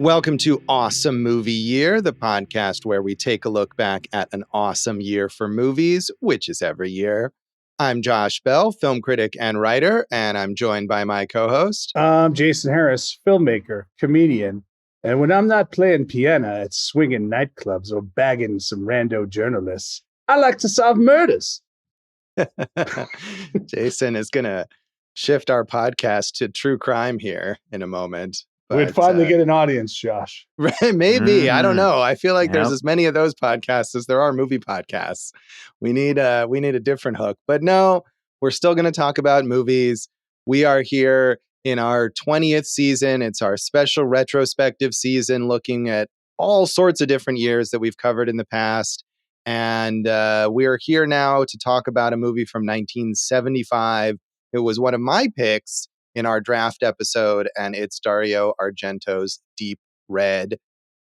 Welcome to Awesome Movie Year, the podcast where we take a look back at an awesome year for movies, which is every year. I'm Josh Bell, film critic and writer, and I'm joined by my co-host. I'm Jason Harris, filmmaker, comedian. And when I'm not playing piano at swinging nightclubs or bagging some rando journalists, I like to solve murders. Jason is going to shift our podcast to true crime here in a moment. We'd finally get an audience, Josh. Right, maybe. I don't know. I feel like there's as many of those podcasts as there are movie podcasts. We need a different hook. But no, we're still going to talk about movies. We are here in our 20th season. It's our special retrospective season looking at all sorts of different years that we've covered in the past. And we are here now to talk about a movie from 1975. It was one of my picks in our draft episode, and it's Dario Argento's Deep Red. It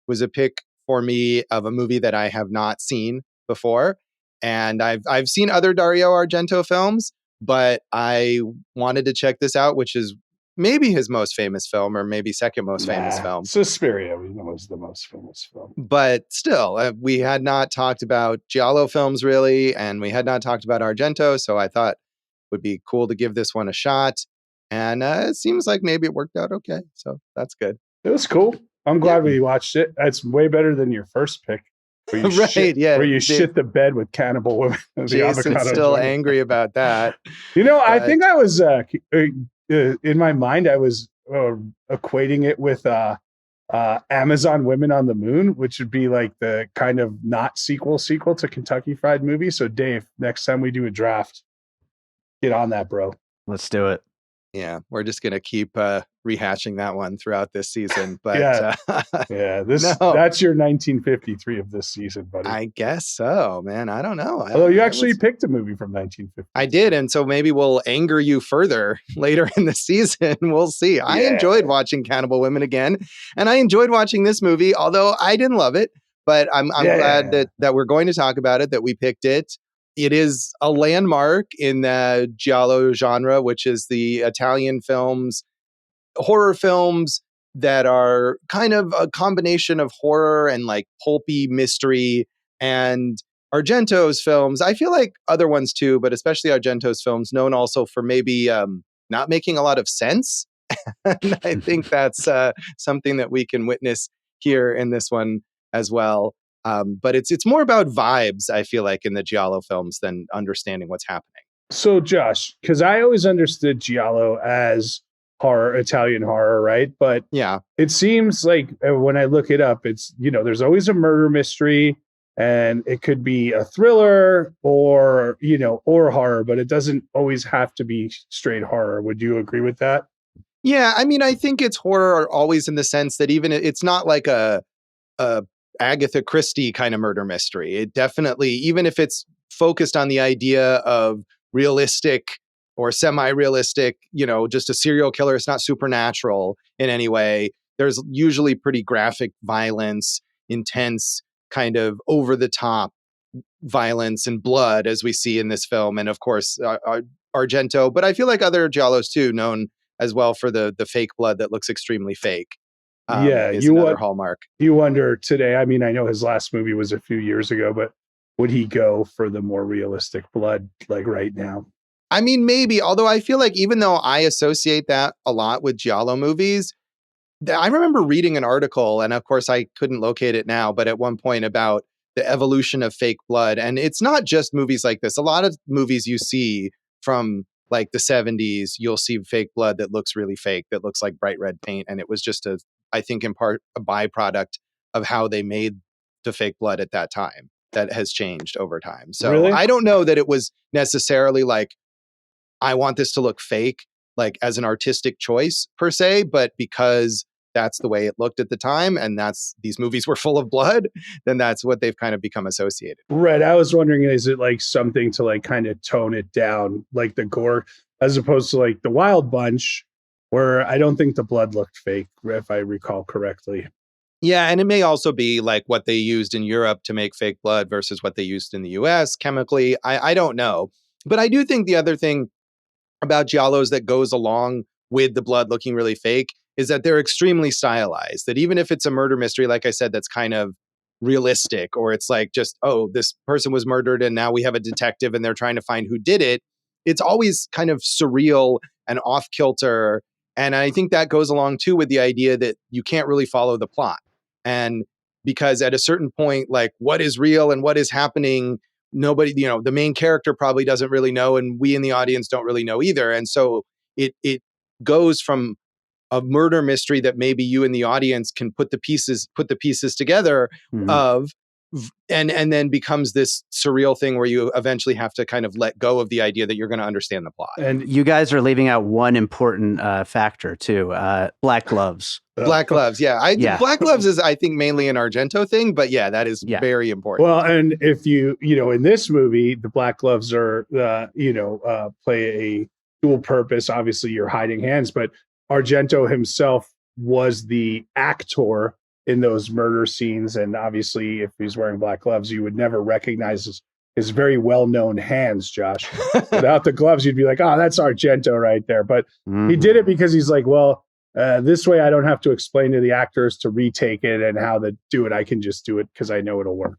was a pick for me of a movie that I have not seen before. And I've seen other Dario Argento films, but I wanted to check this out, which is maybe his most famous film, or maybe second most famous film. Suspiria, we know, is the most famous film. But still, we had not talked about giallo films really, and we had not talked about Argento, so I thought it would be cool to give this one a shot. And it seems like maybe it worked out okay. So that's good. It was cool. I'm glad we watched it. It's way better than your first pick. Where you where you shit the bed with cannibal women. Jason's still angry about that. You know, I think I was, in my mind, I was equating it with Amazon Women on the Moon, which would be like the kind of not sequel to Kentucky Fried Movie. So Dave, next time we do a draft, get on that, bro. Let's do it. Yeah, we're just going to keep rehashing that one throughout this season. But that's your 1953 of this season, buddy. I guess so, man. I don't know. Although you actually picked a movie from 1950. I did. And so maybe we'll anger you further later in the season. We'll see. Yeah. I enjoyed watching Cannibal Women again. And I enjoyed watching this movie, although I didn't love it. But I'm glad that we're going to talk about it, that we picked it. It is a landmark in the giallo genre, which is the Italian horror films that are kind of a combination of horror and like pulpy mystery. And Argento's films, I feel like other ones too, but especially Argento's films, known also for maybe not making a lot of sense. And I think that's something that we can witness here in this one as well. But it's more about vibes, I feel like, in the giallo films than understanding what's happening. So, Josh, because I always understood giallo as horror, Italian horror, right? But yeah, it seems like when I look it up, it's, there's always a murder mystery, and it could be a thriller or horror, but it doesn't always have to be straight horror. Would you agree with that? Yeah, I mean, I think it's horror always in the sense that even it's not like a Agatha Christie kind of murder mystery. It definitely, even if it's focused on the idea of realistic or semi-realistic, just a serial killer, it's not supernatural in any way. There's usually pretty graphic violence, intense, kind of over-the-top violence and blood, as we see in this film. And of course, Argento, but I feel like other giallos too, known as well for the fake blood that looks extremely fake. Is another hallmark. You wonder today, I mean, I know his last movie was a few years ago, but would he go for the more realistic blood like right now? I mean, maybe, although I feel like even though I associate that a lot with giallo movies, I remember reading an article, and of course I couldn't locate it now, but at one point about the evolution of fake blood. And it's not just movies like this. A lot of movies you see from like the 70s, you'll see fake blood that looks really fake, that looks like bright red paint. And it was just I think in part a byproduct of how they made the fake blood at that time that has changed over time. So really? I don't know that it was necessarily like, I want this to look fake, like as an artistic choice per se, but because that's the way it looked at the time and these movies were full of blood, then that's what they've kind of become associated. Right. I was wondering, is it like something to like kind of tone it down, like the gore, as opposed to like the Wild Bunch, where I don't think the blood looked fake, if I recall correctly. Yeah, and it may also be like what they used in Europe to make fake blood versus what they used in the US chemically. I don't know. But I do think the other thing about giallos that goes along with the blood looking really fake is that they're extremely stylized, that even if it's a murder mystery, like I said, that's kind of realistic, or it's like just, oh, this person was murdered and now we have a detective and they're trying to find who did it. It's always kind of surreal and off kilter. And I think that goes along too with the idea that you can't really follow the plot. And because at a certain point, like what is real and what is happening, nobody, the main character probably doesn't really know. And we in the audience don't really know either. And so it goes from a murder mystery that maybe you in the audience can put the pieces together of, and then becomes this surreal thing where you eventually have to kind of let go of the idea that you're going to understand the plot. And you guys are leaving out one important factor too, black gloves. Black gloves, yeah. Black gloves is, I think, mainly an Argento thing, but yeah, that is very important. Well, and if in this movie, the black gloves are, play a dual purpose. Obviously, you're hiding hands, but Argento himself was the actor in those murder scenes. And obviously, if he's wearing black gloves, you would never recognize his very well-known hands, Josh. Without the gloves, you'd be like, oh, that's Argento right there. But he did it because he's like, well, this way I don't have to explain to the actors to retake it and how to do it. I can just do it because I know it'll work.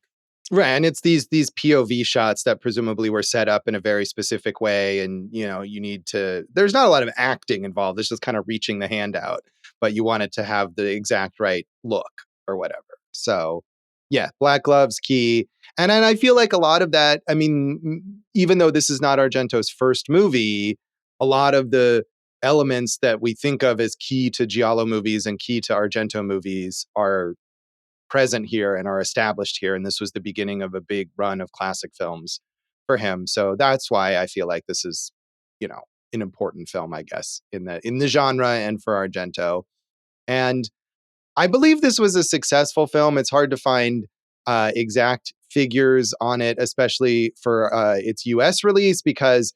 Right. And it's these POV shots that presumably were set up in a very specific way. And, there's not a lot of acting involved. It's just kind of reaching the hand out, but you want it to have the exact right look or whatever. So yeah, black gloves, key. And I feel like a lot of that, I mean, even though this is not Argento's first movie, a lot of the elements that we think of as key to giallo movies and key to Argento movies are present here and are established here. And this was the beginning of a big run of classic films for him. So that's why I feel like this is, an important film, I guess, in the genre and for Argento. And I believe this was a successful film. It's hard to find exact figures on it, especially for its US release, because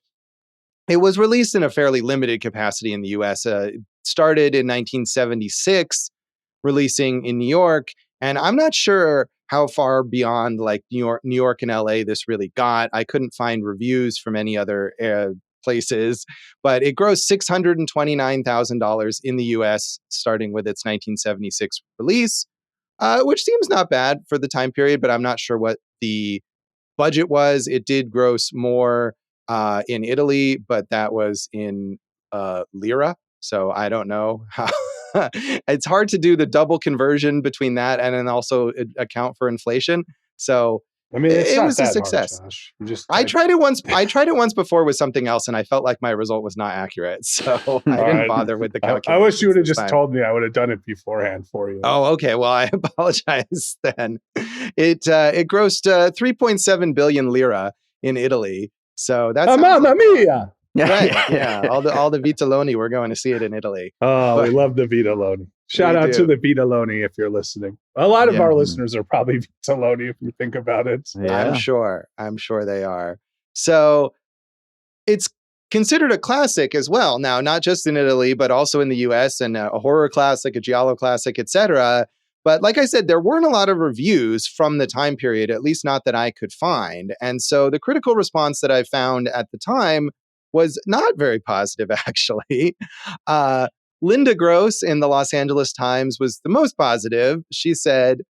it was released in a fairly limited capacity in the US. It started in 1976, releasing in New York. And I'm not sure how far beyond like New York and LA this really got. I couldn't find reviews from any other places, but it grossed $629,000 in the US, starting with its 1976 release, which seems not bad for the time period, but I'm not sure what the budget was. It did gross more in Italy, but that was in lira. So I don't know how. It's hard to do the double conversion between that and then also account for inflation. So I mean, it was a success. Hard, I tried it once. I tried it once before with something else, and I felt like my result was not accurate. So I didn't bother with the calculation. I wish you would have just told me. I would have done it beforehand for you. Oh, okay. Well, I apologize then. It grossed 3.7 billion lira in Italy. So that's Mamma mia! Right. Yeah. All the Vitelloni, we're going to see it in Italy. Oh, we love the Vitelloni. Shout out to the Vitelloni if you're listening. A lot of our listeners are probably Vitelloni if you think about it. Yeah. I'm sure they are. So it's considered a classic as well. Now, not just in Italy, but also in the US, and a horror classic, a giallo classic, etc. But like I said, there weren't a lot of reviews from the time period, at least not that I could find. And so the critical response that I found at the time was not very positive, actually. Linda Gross in the Los Angeles Times was the most positive. She said,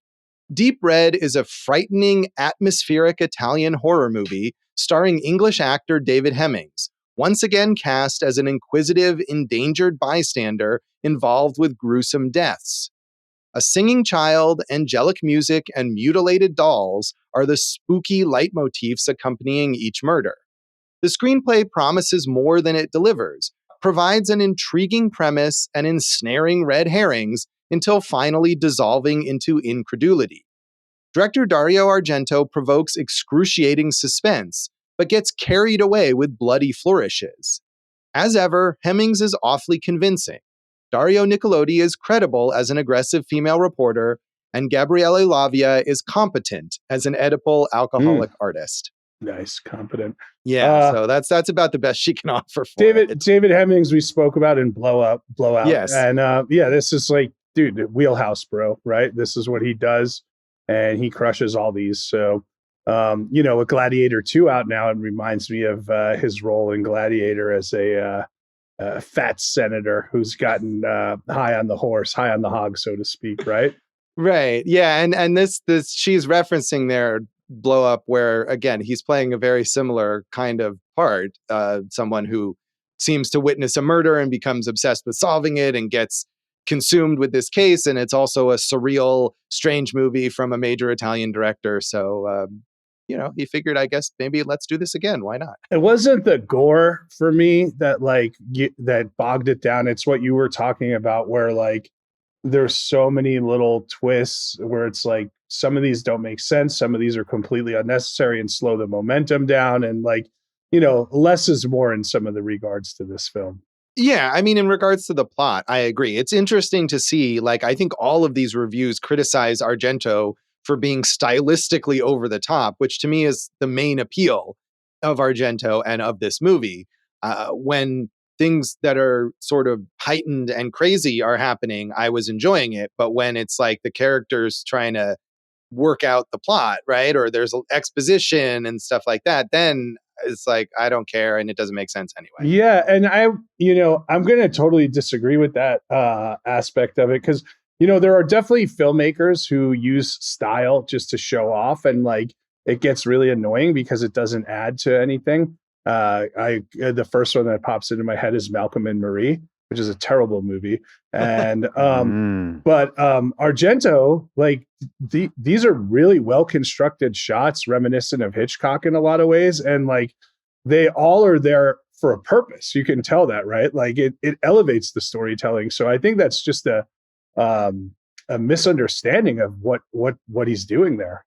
Deep Red is a frightening, atmospheric Italian horror movie starring English actor David Hemmings, once again cast as an inquisitive, endangered bystander involved with gruesome deaths. A singing child, angelic music, and mutilated dolls are the spooky leitmotifs accompanying each murder. The screenplay promises more than it delivers, provides an intriguing premise and ensnaring red herrings until finally dissolving into incredulity. Director Dario Argento provokes excruciating suspense, but gets carried away with bloody flourishes. As ever, Hemmings is awfully convincing. Daria Nicolodi is credible as an aggressive female reporter, and Gabriele Lavia is competent as an Oedipal alcoholic artist. Nice, competent. Yeah, so that's about the best she can offer for David Hemmings we spoke about in Blowout. Yes. And this is like, dude, wheelhouse, bro, right? This is what he does, and he crushes all these. So, with Gladiator 2 out now, it reminds me of his role in Gladiator as a fat senator who's gotten high on the horse, high on the hog, so to speak, right? Right. Yeah. And this she's referencing their blow up where again he's playing a very similar kind of part. Someone who seems to witness a murder and becomes obsessed with solving it and gets consumed with this case. And it's also a surreal, strange movie from a major Italian director. So he figured, I guess maybe let's do this again. Why not? It wasn't the gore for me that that bogged it down. It's what you were talking about, where like there's so many little twists where it's like some of these don't make sense, some of these are completely unnecessary and slow the momentum down, and like, less is more in some of the regards to this film. Yeah, I mean, in regards to the plot, I agree. It's interesting to see, like, I think all of these reviews criticize Argento for being stylistically over the top, which to me is the main appeal of Argento and of this movie. When things that are sort of heightened and crazy are happening, I was enjoying it. But when it's like the characters trying to work out the plot, right? Or there's exposition and stuff like that, then it's like, I don't care. And it doesn't make sense anyway. Yeah. And I'm going to totally disagree with that aspect of it. Cause, there are definitely filmmakers who use style just to show off, and like, it gets really annoying because it doesn't add to anything. The first one that pops into my head is Malcolm and Marie, which is a terrible movie. And but Argento, like these are really well constructed shots, reminiscent of Hitchcock in a lot of ways, and like they all are there for a purpose. You can tell that, right? Like it elevates the storytelling. So I think that's just a misunderstanding of what he's doing there.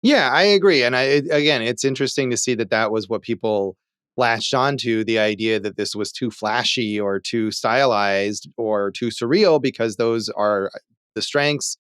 Yeah, I agree. And again, it's interesting to see that was what people latched onto, the idea that this was too flashy or too stylized or too surreal, because those are the strengths.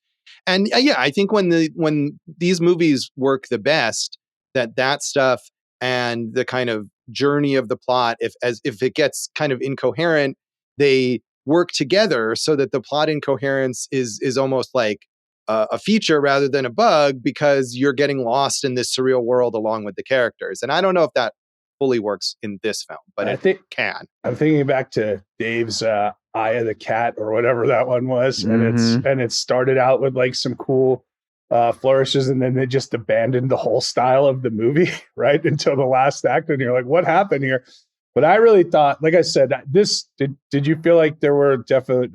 And yeah, I think when these movies work the best, that stuff and the kind of journey of the plot, if it gets kind of incoherent, they work together so that the plot incoherence is almost like a feature rather than a bug, because you're getting lost in this surreal world along with the characters. And I don't know if that fully works in this film, but I think can. I'm thinking back to Dave's Eye of the Cat or whatever that one was, and it started out with like some cool flourishes, and then they just abandoned the whole style of the movie right until the last act, and you're like, what happened here? But I really thought, like I said, this did you feel like there were definite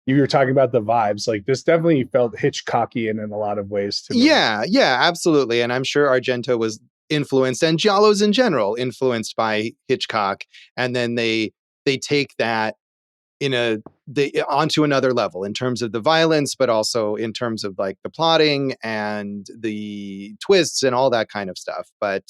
you were talking about the vibes, like this definitely felt Hitchcockian in a lot of ways to me. Yeah, absolutely. And I'm sure Argento was influenced, and giallos in general influenced by Hitchcock, and then they take that onto another level in terms of the violence, but also in terms of like the plotting and the twists and all that kind of stuff. But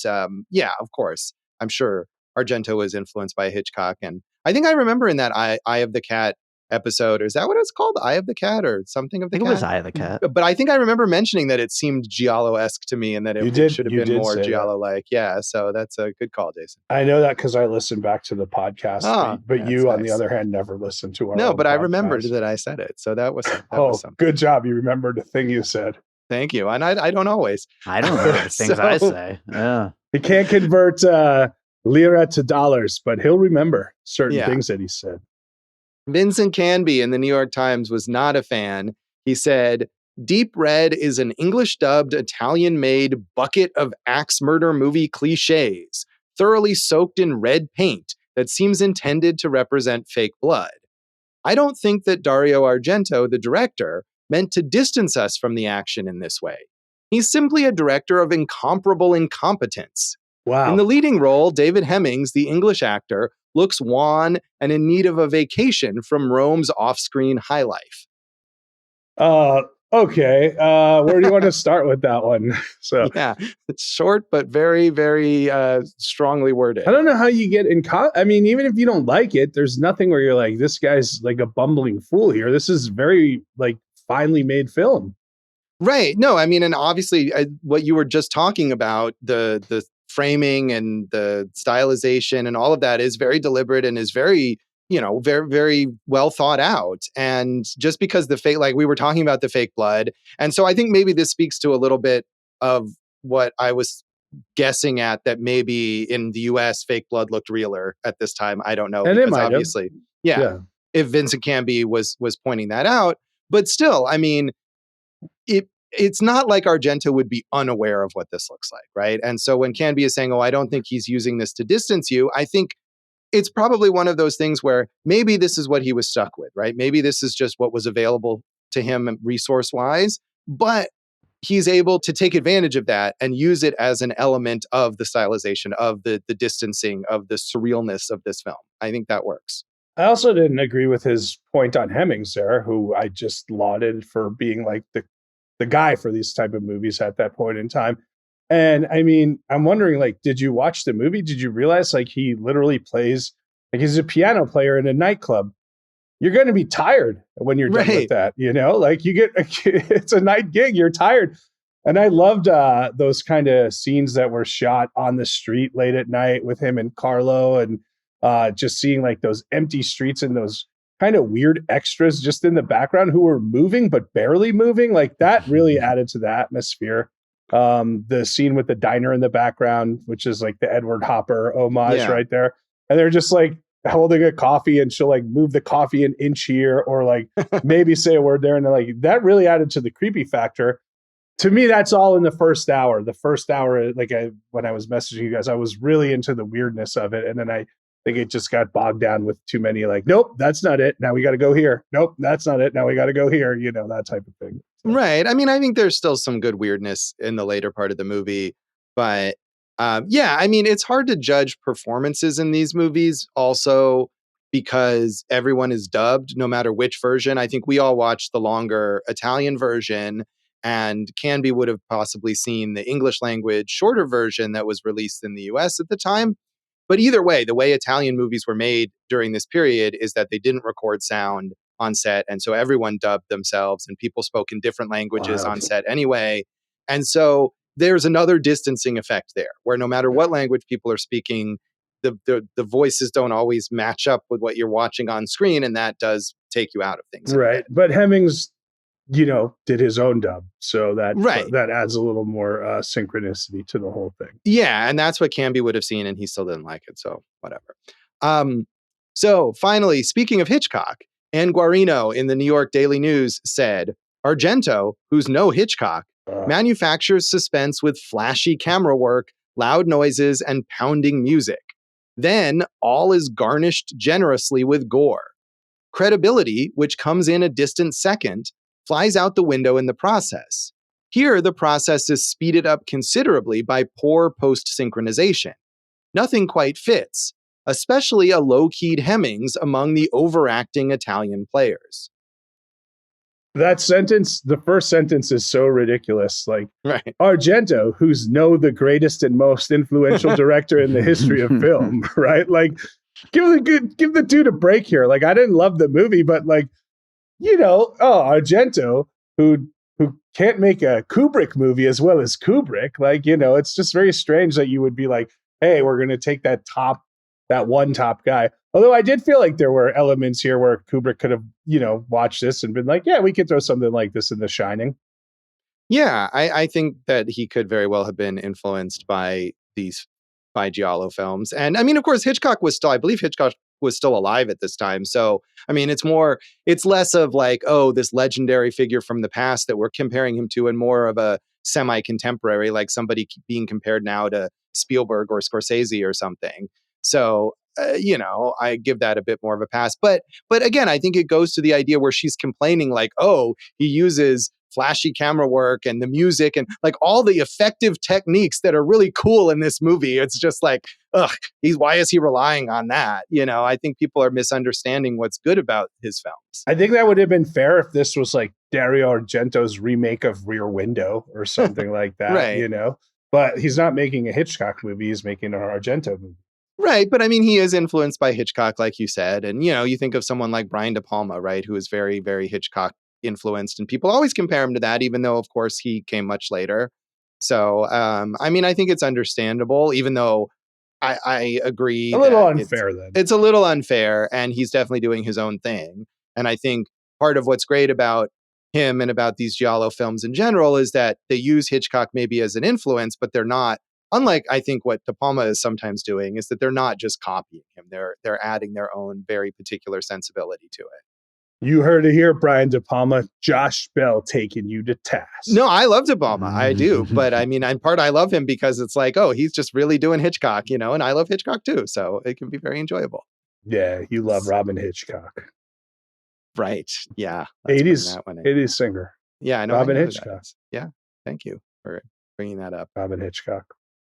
yeah, of course, I'm sure Argento was influenced by Hitchcock, and I think I remember in that Eye of the Cat episode, or is that what it's called? Eye of the Cat or something of the Cat? I think it was Eye of the Cat. But I think I remember mentioning that it seemed giallo-esque to me, and that it should have been more giallo-like. Yeah, so that's a good call, Jason. I know that because I listened back to the podcast, but you, on the other hand, never listened to our No, but podcast. I remembered that I said it, so that was something. Good job. You remembered the thing you said. Thank you. And I don't always. I don't know the things I say. Yeah. He can't convert lira to dollars, but he'll remember certain things that he said. Vincent Canby in the New York Times was not a fan. He said, Deep Red is an English-dubbed, Italian-made bucket of axe murder movie cliches, thoroughly soaked in red paint that seems intended to represent fake blood. I don't think that Dario Argento, the director, meant to distance us from the action in this way. He's simply a director of incomparable incompetence. Wow. In the leading role, David Hemmings, the English actor, looks wan and in need of a vacation from Rome's off-screen high life. Okay. Where do you want to start with that one? So yeah, it's short but very, very strongly worded. I don't know how you get I mean, even if you don't like it, there's nothing where you're like, this guy's like a bumbling fool here. This is very like finely made film. Right. No, I mean, and obviously what you were just talking about, the framing and the stylization and all of that is very deliberate and is very, very, very well thought out. And just because the fake, like we were talking about the fake blood. And so I think maybe this speaks to a little bit of what I was guessing at that maybe in the US fake blood looked realer at this time. I don't know. And because obviously, yeah. If Vincent Canby was pointing that out, but still, I mean, it's not like Argento would be unaware of what this looks like, right? And so when Canby is saying, "Oh, I don't think he's using this to distance you," I think it's probably one of those things where maybe this is what he was stuck with, right? Maybe this is just what was available to him resource-wise, but he's able to take advantage of that and use it as an element of the stylization, of the distancing, of the surrealness of this film. I think that works. I also didn't agree with his point on Hemmings there, who I just lauded for being like the guy for these type of movies at that point in time. And I mean, I'm wondering, like, did you watch the movie? Did you realize like he literally plays, like he's a piano player in a nightclub? You're going to be tired when you're done with that, you know, like it's a night gig, you're tired. And I loved those kind of scenes that were shot on the street late at night with him and Carlo, and just seeing like those empty streets and those kind of weird extras just in the background who were moving but barely moving. Like that really added to the atmosphere. The scene with the diner in the background, which is like the Edward Hopper homage right there. And they're just like holding a coffee, and she'll like move the coffee an inch here, or like maybe say a word there. And like that really added to the creepy factor. To me, that's all in the first hour. The first hour, like when I was messaging you guys, I was really into the weirdness of it. And then I think it just got bogged down with too many, like, nope, that's not it. Now we got to go here. Nope, that's not it. Now we got to go here. You know, that type of thing. So. Right. I mean, I think there's still some good weirdness in the later part of the movie. But yeah, I mean, it's hard to judge performances in these movies also because everyone is dubbed, no matter which version. I think we all watched the longer Italian version, and Canby would have possibly seen the English language shorter version that was released in the US at the time. But either way, the way Italian movies were made during this period is that they didn't record sound on set. And so everyone dubbed themselves, and people spoke in different languages on set anyway. And so there's another distancing effect there, where no matter what language people are speaking, the voices don't always match up with what you're watching on screen. And that does take you out of things. Right. But Hemmings, you know, did his own dub. So that adds a little more synchronicity to the whole thing. Yeah. And that's what Canby would have seen, and he still didn't like it. So whatever. So finally, speaking of Hitchcock, Ann Guarino in the New York Daily News said, Argento, who's no Hitchcock, manufactures suspense with flashy camera work, loud noises, and pounding music. Then all is garnished generously with gore. Credibility, which comes in a distant second, flies out the window in the process. Here, the process is speeded up considerably by poor post-synchronization. Nothing quite fits, especially a low-keyed Hemmings among the overacting Italian players. That sentence, the first sentence is so ridiculous. Like, right. Argento, who's the greatest and most influential director in the history of film, right? Like, give the dude a break here. Like, I didn't love the movie, but like, you know, Argento, who can't make a Kubrick movie as well as Kubrick. Like, you know, it's just very strange that you would be like, hey, we're going to take that one top guy. Although I did feel like there were elements here where Kubrick could have, you know, watched this and been like, yeah, we could throw something like this in The Shining. Yeah, I think that he could very well have been influenced by giallo films. And I mean, of course, I believe Hitchcock was still alive at this time. So, I mean, it's less of like, oh, this legendary figure from the past that we're comparing him to, and more of a semi-contemporary, like somebody being compared now to Spielberg or Scorsese or something. So, you know, I give that a bit more of a pass. But again, I think it goes to the idea where she's complaining like, oh, he uses flashy camera work and the music and like all the effective techniques that are really cool in this movie. It's just like, why is he relying on that? You know, I think people are misunderstanding what's good about his films. I think that would have been fair if this was like Dario Argento's remake of Rear Window or something like that, right. You know, but he's not making a Hitchcock movie. He's making an Argento movie. Right. But I mean, he is influenced by Hitchcock, like you said. And, you know, you think of someone like Brian De Palma, right, who is very, very Hitchcock influenced. And people always compare him to that, even though, of course, he came much later. So, I mean, I think it's understandable, even though I agree. A little unfair then. It's a little unfair. And he's definitely doing his own thing. And I think part of what's great about him and about these giallo films in general is that they use Hitchcock maybe as an influence, but they're not unlike I think what De Palma is sometimes doing, is that they're not just copying him. They're adding their own very particular sensibility to it. You heard it here, Brian De Palma. Josh Bell taking you to task. No, I love De Palma. I do. But I mean, I love him because it's like, oh, he's just really doing Hitchcock, and I love Hitchcock too. So it can be very enjoyable. Yeah, you love Robin Hitchcock. Right. Yeah. 80s singer. Yeah, I know. Robin I know Hitchcock. Yeah. Thank you for bringing that up. Robin Hitchcock.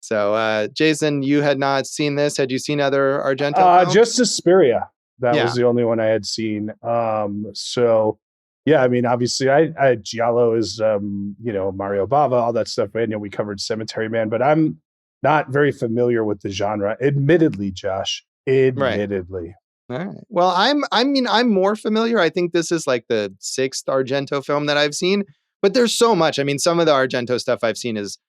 So, Jason, you had not seen this. Had you seen other Argento films? Just Suspiria. That was the only one I had seen. So yeah, I mean, obviously I giallo is, Mario Bava, all that stuff. I know we covered Cemetery Man, but I'm not very familiar with the genre. Admittedly, Josh, admittedly. Right. All right. Well, I'm more familiar. I think this is like the 6th Argento film that I've seen, but there's so much. I mean, some of the Argento stuff I've seen is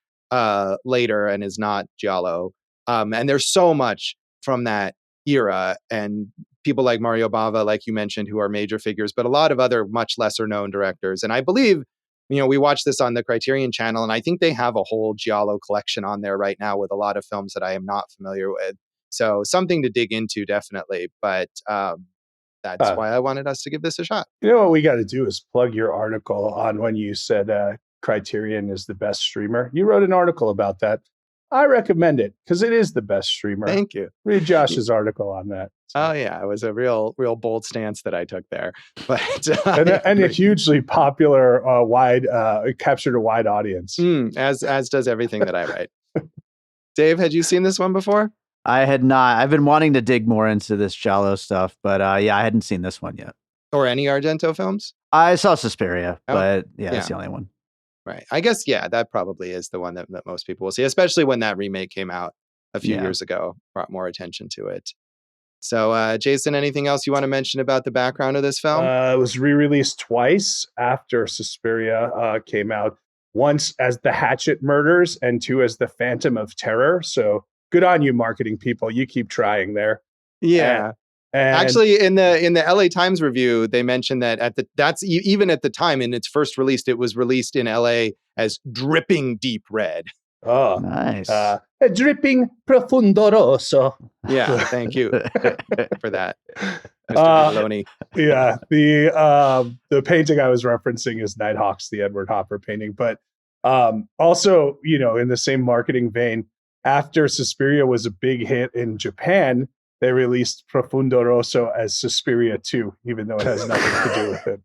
later and is not giallo. And there's so much from that era, and people like Mario Bava, like you mentioned, who are major figures, but a lot of other much lesser known directors. And I believe, we watched this on the Criterion channel, and I think they have a whole giallo collection on there right now with a lot of films that I am not familiar with. So something to dig into, definitely. But that's why I wanted us to give this a shot. You know what we got to do is plug your article on when you said Criterion is the best streamer. You wrote an article about that. I recommend it because it is the best streamer. Thank you. Read Josh's article on that. So. Oh yeah, it was a real bold stance that I took there, but and a hugely popular, captured a wide audience. As does everything that I write. Dave, had you seen this one before? I had not. I've been wanting to dig more into this giallo stuff, but I hadn't seen this one yet. Or any Argento films? I saw Suspiria, but it's the only one. Right. I guess, that probably is the one that most people will see, especially when that remake came out a few years ago, brought more attention to it. So, Jason, anything else you want to mention about the background of this film? It was re-released twice after Suspiria came out. Once as The Hatchet Murders and 2 as The Phantom of Terror. So good on you, marketing people. You keep trying there. Yeah. And actually, in the LA Times review, they mentioned that even at the time in its first release, it was released in LA as dripping deep red. Oh, nice. Dripping profundo rosso. Yeah, thank you for that, Mr. Maloney. Yeah, the painting I was referencing is Nighthawks, the Edward Hopper painting. But also, in the same marketing vein, after Suspiria was a big hit in Japan, they released Profundo Rosso as Suspiria 2, even though it has nothing to do with it.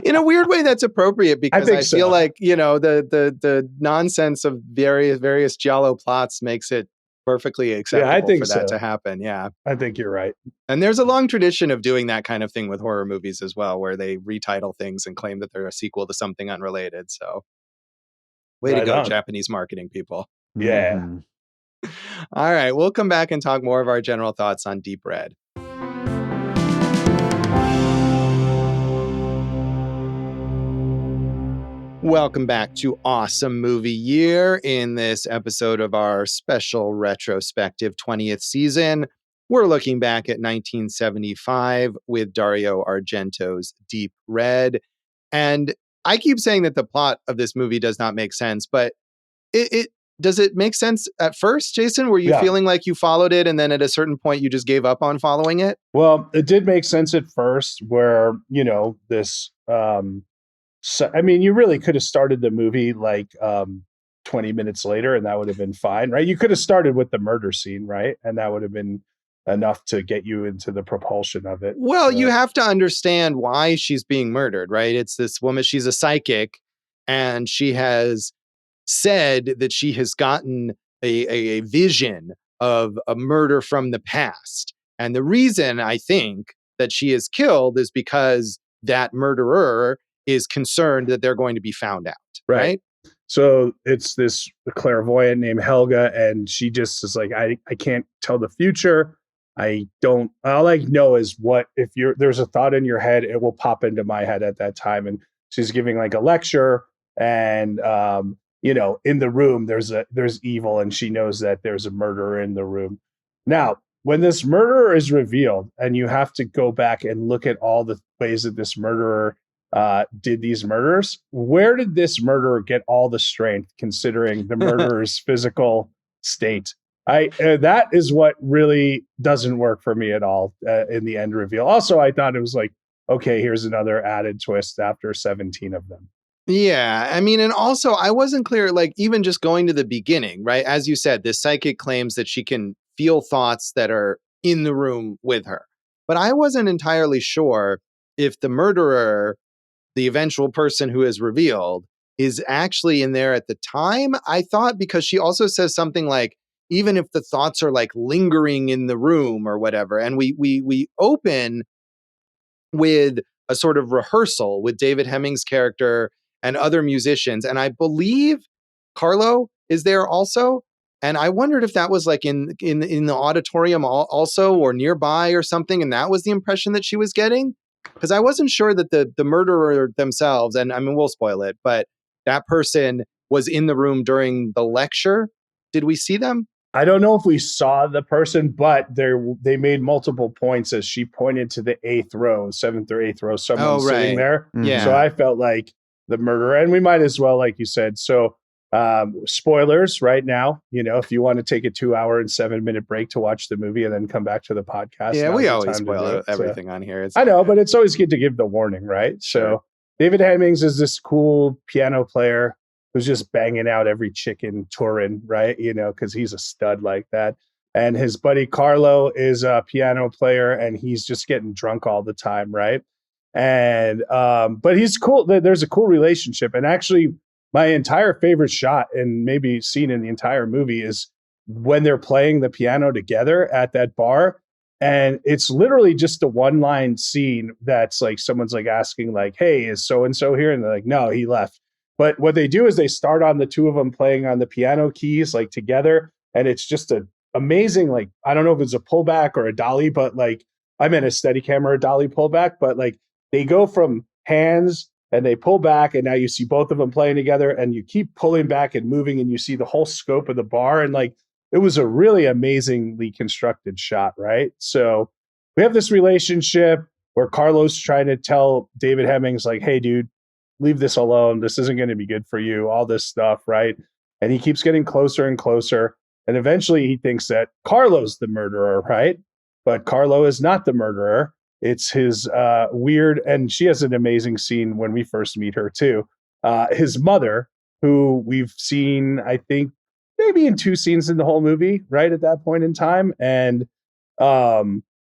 In a weird way, that's appropriate because I feel like, the nonsense of various giallo plots makes it perfectly acceptable for that to happen. Yeah. I think you're right. And there's a long tradition of doing that kind of thing with horror movies as well, where they retitle things and claim that they're a sequel to something unrelated. So way to go, Japanese marketing people. Yeah. Mm-hmm. All right, we'll come back and talk more of our general thoughts on Deep Red. Welcome back to Awesome Movie Year. In this episode of our special retrospective 20th season, we're looking back at 1975 with Dario Argento's Deep Red. And I keep saying that the plot of this movie does not make sense, but does it make sense at first, Jason? Were you feeling like you followed it and then at a certain point you just gave up on following it? Well, it did make sense at first where, this, you really could have started the movie like 20 minutes later and that would have been fine, right? You could have started with the murder scene, right? And that would have been enough to get you into the propulsion of it. Well, you have to understand why she's being murdered, right? It's this woman, she's a psychic, and she has said that she has gotten a vision of a murder from the past. And the reason I think that she is killed is because that murderer is concerned that they're going to be found out. Right? So it's this clairvoyant named Helga, and she just is like, I can't tell the future. All I know is there's a thought in your head, it will pop into my head at that time. And she's giving like a lecture, and in the room there's evil, and she knows that there's a murderer in the room. Now, when this murderer is revealed, and you have to go back and look at all the ways that this murderer did these murders, where did this murderer get all the strength, considering the murderer's physical state. That is what really doesn't work for me at all in the end reveal. Also, I thought it was like, okay, here's another added twist after 17 of them. Yeah, I mean, and also I wasn't clear, like even just going to the beginning, right? As you said, this psychic claims that she can feel thoughts that are in the room with her. But I wasn't entirely sure if the murderer, the eventual person who is revealed, is actually in there at the time. I thought, because she also says something like, even if the thoughts are like lingering in the room or whatever. And we open with a sort of rehearsal with David Hemmings' character and other musicians. And I believe Carlo is there also. And I wondered if that was like in the auditorium also or nearby or something. And that was the impression that she was getting. Because I wasn't sure that the murderer themselves, and I mean, we'll spoil it, but that person was in the room during the lecture. Did we see them? I don't know if we saw the person, but they made multiple points as she pointed to the 7th or 8th row, someone sitting there. Yeah. So I felt like the murderer, and we might as well, like you said. So spoilers right now, if you want to take a 2-hour and 7-minute break to watch the movie and then come back to the podcast. Yeah, we always spoil everything on here. I know, but it's always good to give the warning, right? Sure. So David Hemmings is this cool piano player who's just banging out every chick in Turin, right? Because he's a stud like that. And his buddy Carlo is a piano player, and he's just getting drunk all the time, right? And but he's cool. There's a cool relationship. And actually, my entire favorite shot, and maybe scene in the entire movie, is when they're playing the piano together at that bar. And it's literally just a one-line scene that's like someone's like asking, like, "Hey, is so and so here?" And they're like, "No, he left." But what they do is they start on the two of them playing on the piano keys like together, and it's just a amazing, like, I don't know if it's a pullback or a dolly, but like I meant a steady camera dolly pullback, but like they go from hands and they pull back, and now you see both of them playing together, and you keep pulling back and moving, and you see the whole scope of the bar, and like it was a really amazingly constructed shot, right? So we have this relationship where Carlos trying to tell David Hemmings like, "Hey, dude, leave this alone. This isn't going to be good for you," all this stuff, right? And he keeps getting closer and closer. And eventually he thinks that Carlo's the murderer, right? But Carlo is not the murderer. It's his weird, and she has an amazing scene when we first meet her too. His mother, who we've seen, I think, maybe in 2 scenes in the whole movie, right at that point in time. And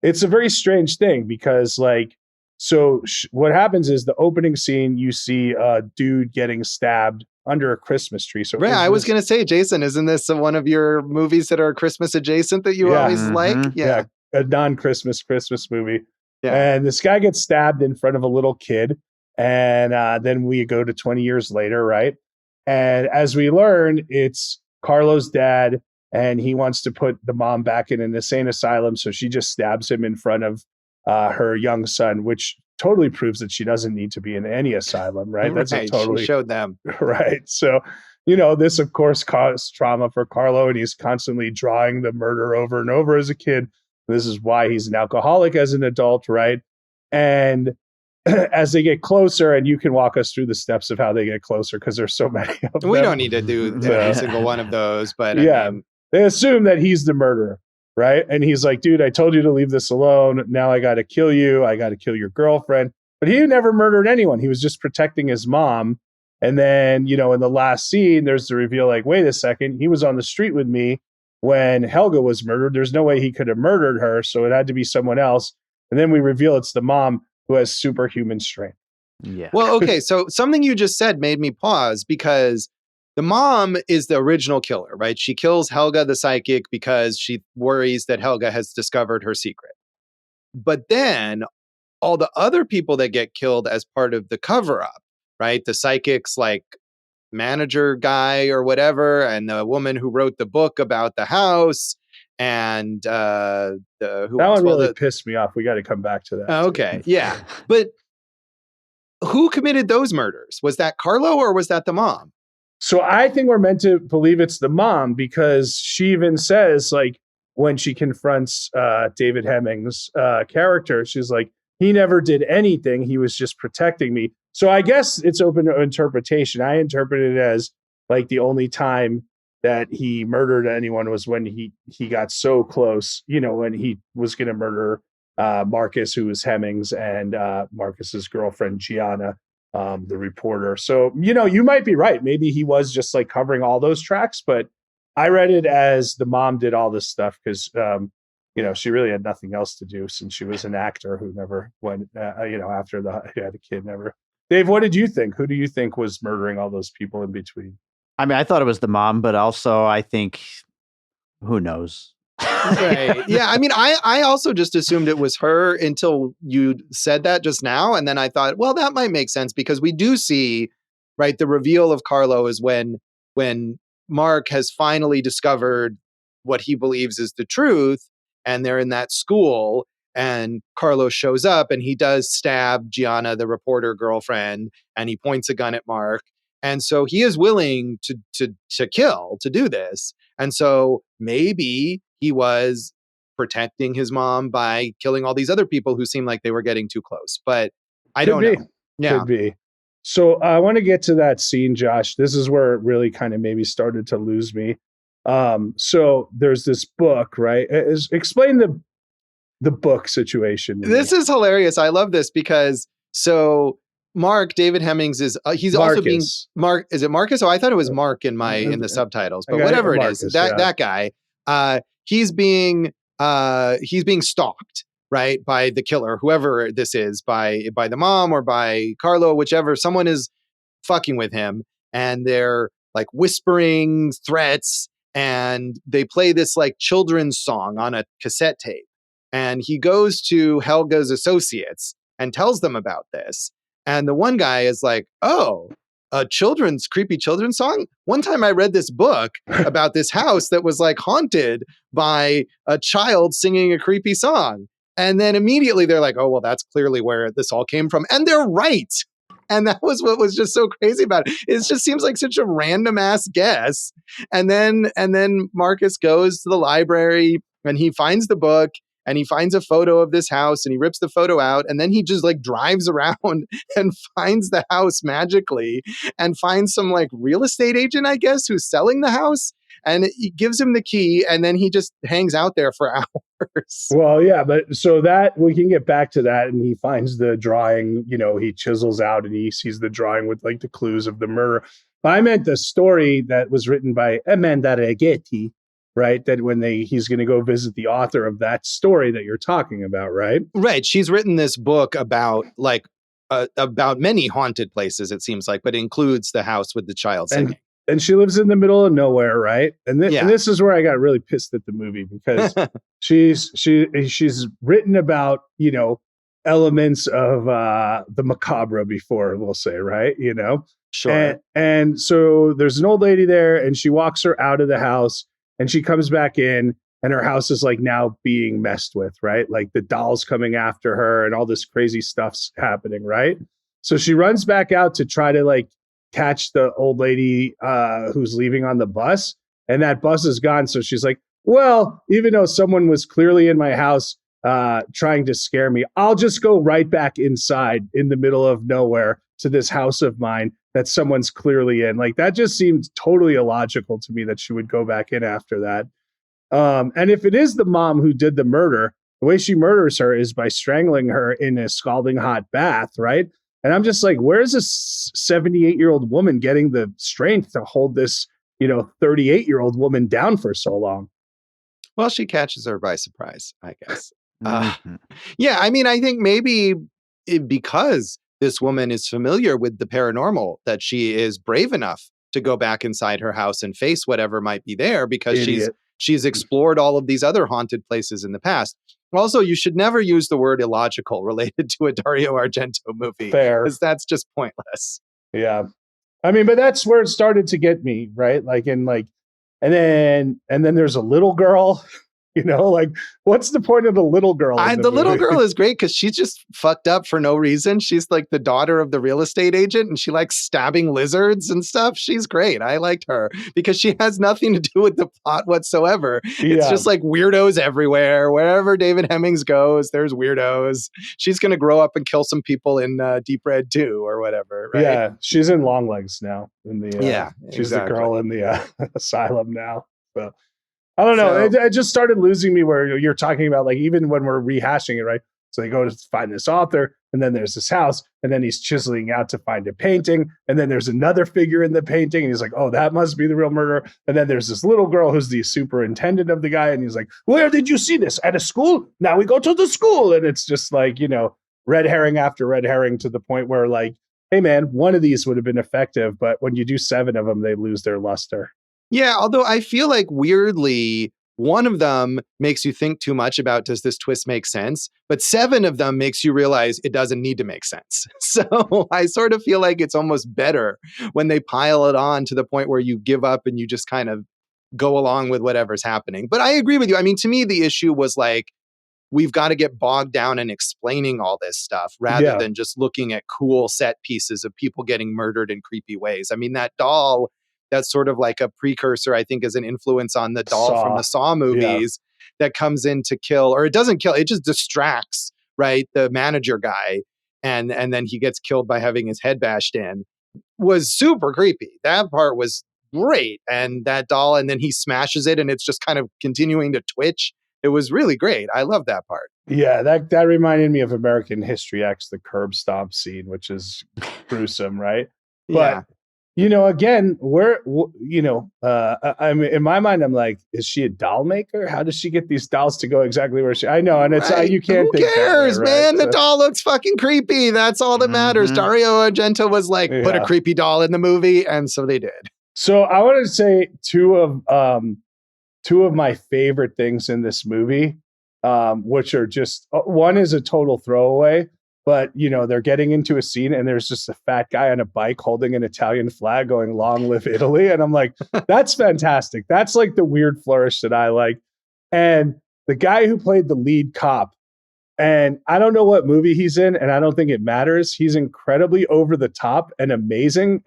it's a very strange thing because like, so what happens is the opening scene, you see a dude getting stabbed under a Christmas tree. So I was going to say, Jason, isn't this one of your movies that are Christmas adjacent that you always like? Yeah, a non-Christmas movie. Yeah. And this guy gets stabbed in front of a little kid. And then we go to 20 years later, right? And as we learn, it's Carlo's dad, and he wants to put the mom back in an insane asylum. So she just stabs him in front of her young son, which totally proves that she doesn't need to be in any asylum, right? That's a totally she showed them. Right. So, this of course caused trauma for Carlo, and he's constantly drawing the murder over and over as a kid. This is why he's an alcoholic as an adult, right? And as they get closer, and you can walk us through the steps of how they get closer because there's so many of them. We don't need to do every single one of those, but yeah, I mean, they assume that he's the murderer, right? And he's like, "Dude, I told you to leave this alone. Now I got to kill you. I got to kill your girlfriend." But he never murdered anyone. He was just protecting his mom. And then, in the last scene, there's the reveal like, wait a second, he was on the street with me when Helga was murdered. There's no way he could have murdered her. So it had to be someone else. And then we reveal it's the mom who has superhuman strength. Yeah. Well, okay. So something you just said made me pause because the mom is the original killer, right? She kills Helga the psychic because she worries that Helga has discovered her secret. But then all the other people that get killed as part of the cover up, right? The psychic's like manager guy or whatever, and the woman who wrote the book about the house, and that one really pissed me off. We got to come back to that. Okay, yeah, but who committed those murders? Was that Carlo or was that the mom? So I think we're meant to believe it's the mom because she even says, like, when she confronts David Hemmings' character, she's like, "He never did anything. He was just protecting me." So I guess it's open to interpretation. I interpret it as like the only time that he murdered anyone was when he got so close, when he was going to murder Marcus, who was Hemmings, and Marcus's girlfriend Gianna, the reporter. So you might be right. Maybe he was just like covering all those tracks, but I read it as the mom did all this stuff because she really had nothing else to do since she was an actor who never went after he had a kid. Never. Dave, what did you think? Who do you think was murdering all those people in between? I mean, I thought it was the mom, but also I think, who knows? Right. Yeah. I mean, I also just assumed it was her until you said that just now. And then I thought, well, that might make sense because we do see, right, the reveal of Carlo is when Mark has finally discovered what he believes is the truth. And they're in that school and Carlo shows up and he does stab Gianna, the reporter girlfriend, and he points a gun at Mark. And so he is willing to kill, to do this. And so maybe he was protecting his mom by killing all these other people who seemed like they were getting too close. But I don't know. Yeah. Could be. So I want to get to that scene, Josh. This is where it really kind of maybe started to lose me. So there's this book, right? Explain the book situation. This is hilarious. I love this because Mark, David Hemmings is he's Marcus. Also being Mark. Is it Marcus? Oh, I thought it was Mark in the subtitles, but whatever Marcus, it is, that guy, he's being stalked, right, by the killer, whoever this is, by the mom or by Carlo, whichever. Someone is fucking with him, and they're like whispering threats, and they play this like children's song on a cassette tape, and he goes to Helga's associates and tells them about this. And the one guy is like, oh, a creepy children's song? One time I read this book about this house that was like haunted by a child singing a creepy song. And then immediately they're like, oh, well, that's clearly where this all came from. And they're right. And that was what was just so crazy about it. It just seems like such a random ass guess. And then Marcus goes to the library and he finds the book. And he finds a photo of this house and he rips the photo out. And then he just like drives around and finds the house magically and finds some like real estate agent, I guess, who's selling the house. And he gives him the key and then he just hangs out there for hours. Well, yeah, but so that we can get back to that. And he finds the drawing, he chisels out and he sees the drawing with like the clues of the murder. But I meant the story that was written by Amanda Reggetti. Right, that when he's going to go visit the author of that story that you're talking about, right? Right. She's written this book about about many haunted places, it seems like, but includes the house with the child singing. And she lives in the middle of nowhere, right? And this is where I got really pissed at the movie because she's written about elements of the macabre before, we'll say, right? Sure. And so there's an old lady there, and she walks her out of the house. And she comes back in and her house is like now being messed with, right? Like the doll's coming after her and all this crazy stuff's happening, right? So she runs back out to try to like catch the old lady who's leaving on the bus. And that bus is gone. So she's like, well, even though someone was clearly in my house trying to scare me, I'll just go right back inside in the middle of nowhere to this house of mine that someone's clearly in. Like that just seemed totally illogical to me that she would go back in after that. And if it is the mom who did the murder, the way she murders her is by strangling her in a scalding hot bath, right? And I'm just like, where's this 78-year-old woman getting the strength to hold this, 38-year-old woman down for so long? Well, she catches her by surprise, I guess. Yeah, I mean, I think maybe because this woman is familiar with the paranormal, that she is brave enough to go back inside her house and face whatever might be there because she's explored all of these other haunted places in the past. Also, you should never use the word illogical related to a Dario Argento movie. Fair. Because that's just pointless. Yeah. I mean, but that's where it started to get me, right? And then there's a little girl You know, like what's the point of the little girl? The little girl is great because she's just fucked up for no reason. She's like the daughter of the real estate agent and she likes stabbing lizards and stuff. She's great. I liked her because she has nothing to do with the plot whatsoever. It's just like weirdos everywhere. Wherever David Hemmings goes, there's weirdos. She's going to grow up and kill some people in Deep Red too or whatever, right? Yeah, she's in Long Legs now. She's the girl in the asylum now. So I don't know. It just started losing me where you're talking about, like, even when we're rehashing it, right? So they go to find this author, and then there's this house, and then he's chiseling out to find a painting, and then there's another figure in the painting, and he's like, oh, that must be the real murderer. And then there's this little girl who's the superintendent of the guy, and he's like, where did you see this? At a school? Now we go to the school. And it's just like, you know, red herring after red herring to the point where, like, hey, man, one of these would have been effective, but when you do 7 of them, they lose their luster. Yeah, although I feel like weirdly, one of them makes you think too much about, does this twist make sense? But 7 of them makes you realize it doesn't need to make sense. So I sort of feel like it's almost better when they pile it on to the point where you give up and you just kind of go along with whatever's happening. But I agree with you. I mean, to me, the issue was like, we've got to get bogged down in explaining all this stuff rather than just looking at cool set pieces of people getting murdered in creepy ways. I mean, that doll, that's sort of like a precursor, I think, as an influence on the doll from the Saw movies that comes in to kill, or it doesn't kill, it just distracts, right, the manager guy. And then he gets killed by having his head bashed in. Was super creepy. That part was great. And that doll, and then he smashes it and it's just kind of continuing to twitch. It was really great. I love that part. Yeah, that reminded me of American History X, the curb stomp scene, which is gruesome, right? Yeah. But you know, again, I mean, in my mind, I'm like, is she a doll maker? How does she get these dolls to go exactly where I know, and it's you can't. Who cares, man? The doll looks fucking creepy. That's all that matters. Dario Argento was like, put a creepy doll in the movie, and so they did. So I want to say two of my favorite things in this movie, which are just, one is a total throwaway. But, you know, they're getting into a scene and there's just a fat guy on a bike holding an Italian flag going, long live Italy. And I'm like, that's fantastic. That's like the weird flourish that I like. And the guy who played the lead cop, and I don't know what movie he's in, and I don't think it matters. He's incredibly over the top and amazing.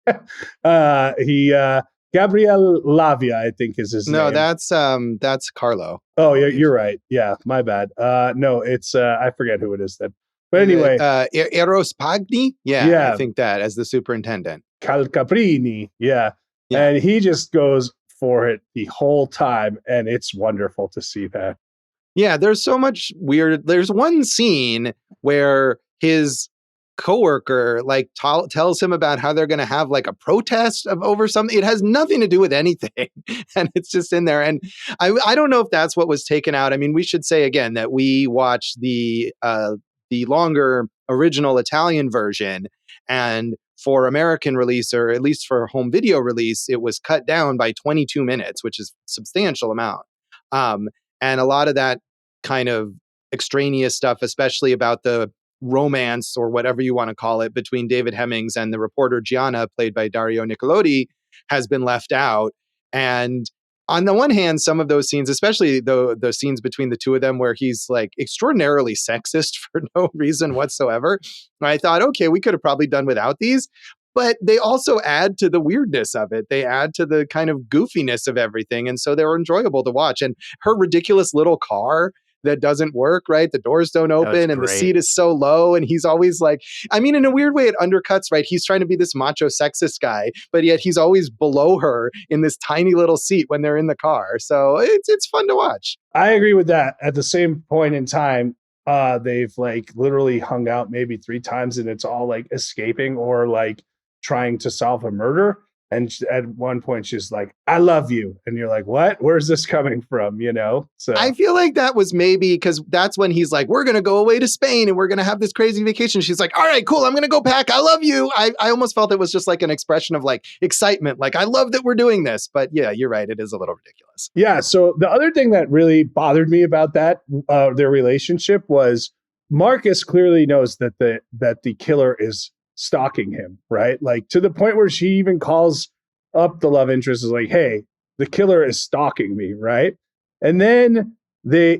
Gabriele Lavia, I think is his name. No, that's Carlo. Oh, yeah, you're right. Yeah, my bad. No, it's I forget who it is then. But anyway, Eros Pagni, I think that as the superintendent. Calcaprini, and he just goes for it the whole time, and it's wonderful to see that. Yeah, there's so much weird. There's one scene where his coworker like tells him about how they're going to have like a protest over something. It has nothing to do with anything, and it's just in there. And I don't know if that's what was taken out. I mean, we should say again that we watched the longer original Italian version, and for American release, or at least for home video release, it was cut down by 22 minutes, which is a substantial amount. And a lot of that kind of extraneous stuff, especially about the romance or whatever you want to call it between David Hemmings and the reporter Gianna, played by Daria Nicolodi, has been left out. And on the one hand, some of those scenes, especially the scenes between the two of them where he's like extraordinarily sexist for no reason whatsoever, I thought, okay, we could have probably done without these. But they also add to the weirdness of it. They add to the kind of goofiness of everything. And so they were enjoyable to watch. And her ridiculous little car that doesn't work, right? The doors don't open and the seat is so low. And he's always like, I mean, in a weird way, it undercuts, right? He's trying to be this macho sexist guy, but yet he's always below her in this tiny little seat when they're in the car. So it's fun to watch. I agree with that. At the same point in time, they've like literally hung out maybe 3 times and it's all like escaping or like trying to solve a murder. And at one point she's like, I love you. And you're like, what? Where's this coming from? You know? So I feel like that was maybe because that's when he's like, we're going to go away to Spain and we're going to have this crazy vacation. She's like, all right, cool. I'm going to go pack. I love you. I almost felt it was just like an expression of like excitement. Like, I love that we're doing this. But yeah, you're right. It is a little ridiculous. Yeah. So the other thing that really bothered me about that, their relationship, was Marcus clearly knows that the killer is stalking him, right? Like to the point where she even calls up the love interest, is like, hey, the killer is stalking me, right? And then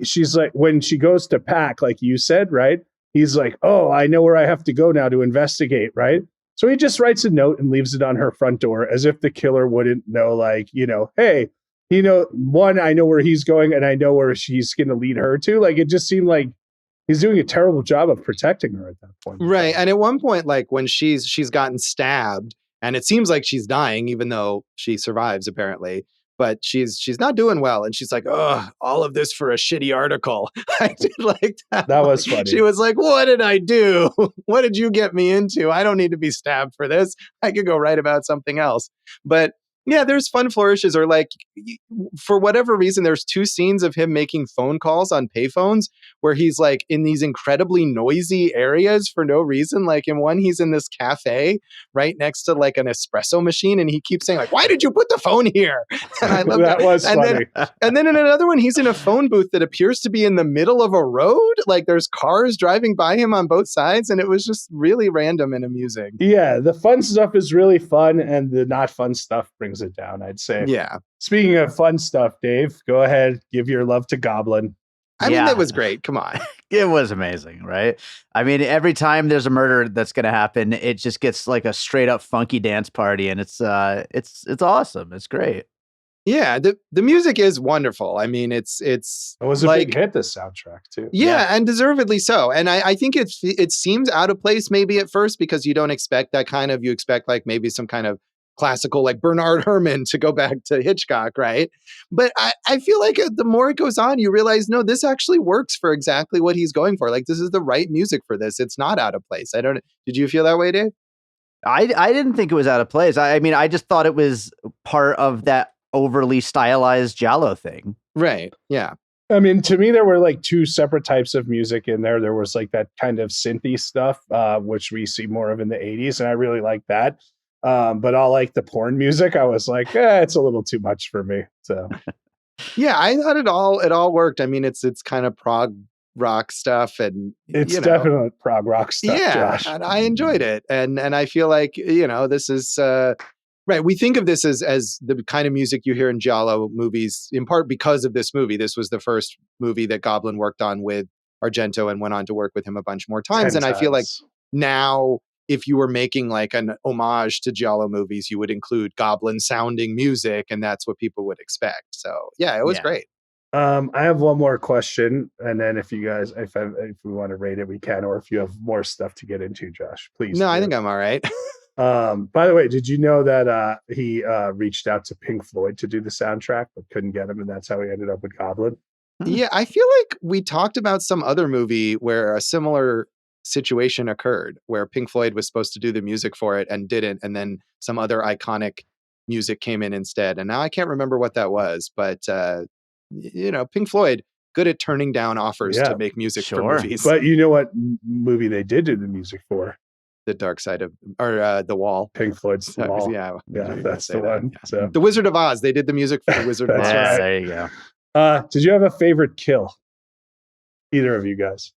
she's like, when she goes to pack, like you said, right? He's like, oh, I know where I have to go now to investigate, right? So he just writes a note and leaves it on her front door as if the killer wouldn't know, like, hey, one, I know where he's going and I know where she's going to lead her to. Like, it just seemed like he's doing a terrible job of protecting her at that point. Right. And at one point, like when she's gotten stabbed and it seems like she's dying, even though she survives apparently, but she's not doing well. And she's like, oh, all of this for a shitty article. I did like that. That was funny. She was like, what did I do? What did you get me into? I don't need to be stabbed for this. I could go write about something else. But yeah, there's fun flourishes, or like for whatever reason, there's 2 scenes of him making phone calls on payphones where he's like in these incredibly noisy areas for no reason. Like in one, he's in this cafe right next to like an espresso machine, and he keeps saying like, "Why did you put the phone here?" And I love that. Was funny. And then in another one, he's in a phone booth that appears to be in the middle of a road. Like there's cars driving by him on both sides, and it was just really random and amusing. Yeah, the fun stuff is really fun, and the not fun stuff brings it down, I'd say. Yeah. Speaking of fun stuff, Dave, go ahead, give your love to Goblin. I mean, that was great. Come on. It was amazing, right? I mean, every time there's a murder that's going to happen, it just gets like a straight up funky dance party, and it's awesome. It's great. Yeah, the music is wonderful. I mean, it was a big hit, this soundtrack too. Yeah, and deservedly so. And I think it seems out of place maybe at first because you don't expect that kind of, you expect like maybe some kind of classical like Bernard Herrmann to go back to Hitchcock, right? But I feel like the more it goes on, you realize, no, this actually works for exactly what he's going for. Like this is the right music for this. It's not out of place. Did you feel that way, Dave? I didn't think it was out of place. I mean, I just thought it was part of that overly stylized giallo thing. Right. Yeah. I mean, to me, there were like 2 separate types of music in there. There was like that kind of synthy stuff, which we see more of in the 80s. And I really like that. But all like the porn music, I was like, it's a little too much for me. So yeah, I thought it all worked. I mean, it's kind of prog rock stuff, and it's definitely prog rock stuff. Yeah, Josh. And I enjoyed it. And I feel like, this is right. We think of this as the kind of music you hear in giallo movies, in part because of this movie. This was the first movie that Goblin worked on with Argento and went on to work with him a bunch more times. And I feel like now, if you were making like an homage to giallo movies, you would include Goblin sounding music, and that's what people would expect. So yeah, it was great. I have one more question, and then if you guys, if we want to rate it, we can, or if you have more stuff to get into, Josh, please. No, I think I'm all right. By the way, did you know that he reached out to Pink Floyd to do the soundtrack, but couldn't get him, and that's how he ended up with Goblin? Yeah, I feel like we talked about some other movie where a similar situation occurred, where Pink Floyd was supposed to do the music for it and didn't, and then some other iconic music came in instead. And now I can't remember what that was, but Pink Floyd, good at turning down offers to make music for movies. But you know what movie they did do the music for? The Dark Side of, or The Wall. Pink Floyd's The Wall. Yeah, that's the one. Yeah. So. The Wizard of Oz. They did the music for The Wizard of Oz. Right. There you go. Did you have a favorite kill? Either of you guys?